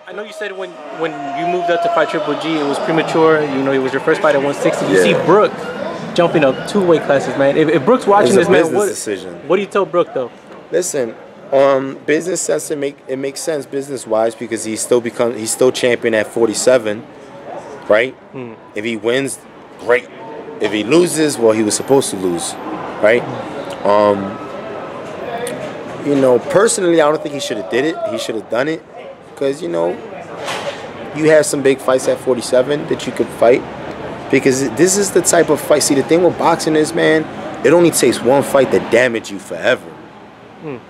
I know you said when you moved up to fight Triple G, it was premature. You know, it was your first fight at 160. You see Brook jumping up 2 weight classes, man. If Brook's watching this, man, what do you tell Brook though? Listen, business sense, it makes sense business wise because he's still champion at 47, right? If he wins, great. If he loses, well, he was supposed to lose, right? You know, personally, I don't think he should have did it. He should have done it. Because, you know, you have some big fights at 47 that you could fight. Because this is the type of fight. See, the thing with boxing is, man, it only takes one fight to damage you forever.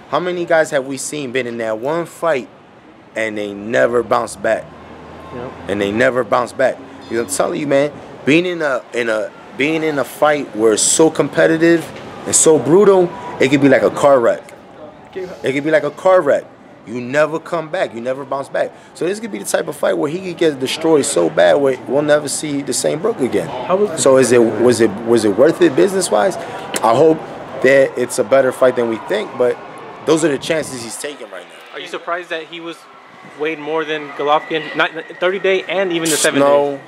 How many guys have we seen been in that one fight and they never bounce back? And they never bounce back. You know, I'm telling you, man, being in a fight where it's so competitive and so brutal, it could be like a car wreck. It could be like a car wreck. You never come back. You never bounce back. So this could be the type of fight where he could get destroyed so bad where we'll never see the same Brook again. So was it worth it business wise? I hope that it's a better fight than we think, but those are the chances he's taking right now. Are you surprised that he was weighed more than Golovkin, not 30-day and even the 7 days? No,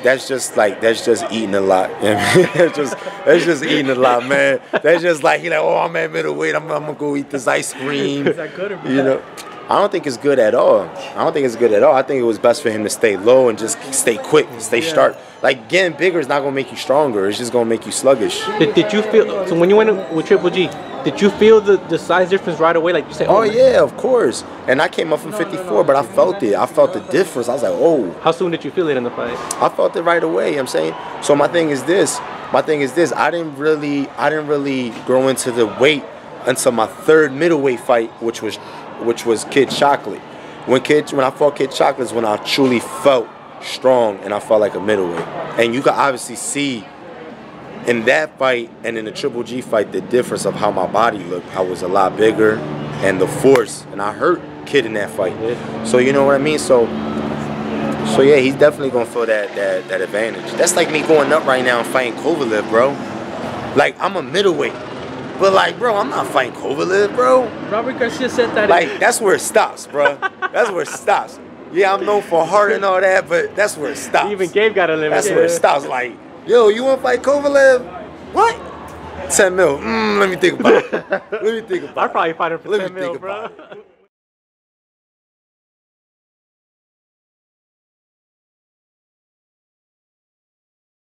that's just eating a lot. that's just eating a lot, man. That's just like he like, oh, I'm at middleweight. I'm gonna go eat this ice cream. Is that good or bad? You know, I don't think it's good at all. I think it was best for him to stay low and just stay quick, stay sharp. Like getting bigger is not gonna make you stronger. It's just gonna make you sluggish. Did you feel so when you went with Triple G? Did you feel the size difference right away? Like you said, oh yeah, of course. And I came up from 54, but I felt it. I felt the difference. I was like, oh. How soon did you feel it in the fight? I felt it right away. You know what I'm saying. So my thing is this. I didn't really grow into the weight until my 3rd middleweight fight, which was Kid Chocolate. When I fought Kid Chocolate is when I truly felt strong and I felt like a middleweight. And you can obviously see in that fight and in the Triple G fight the difference of how my body looked. I was a lot bigger and the force, and I hurt Kid in that fight. So you know what I mean? So yeah, he's definitely gonna feel that advantage. That's like me going up right now and fighting Kovalev, bro. Like I'm a middleweight. But like, bro, I'm not fighting Kovalev, bro. Robert Garcia said that. Like, that's where it stops, bro. That's where it stops. Yeah, I'm known for heart and all that, but that's where it stops. Even Gabe got a limit. That's where it stops. Like, yo, you want to fight Kovalev? What? 10 mil. Let me think about it. Let me think about it. I'd probably fight him for 10 mil, bro.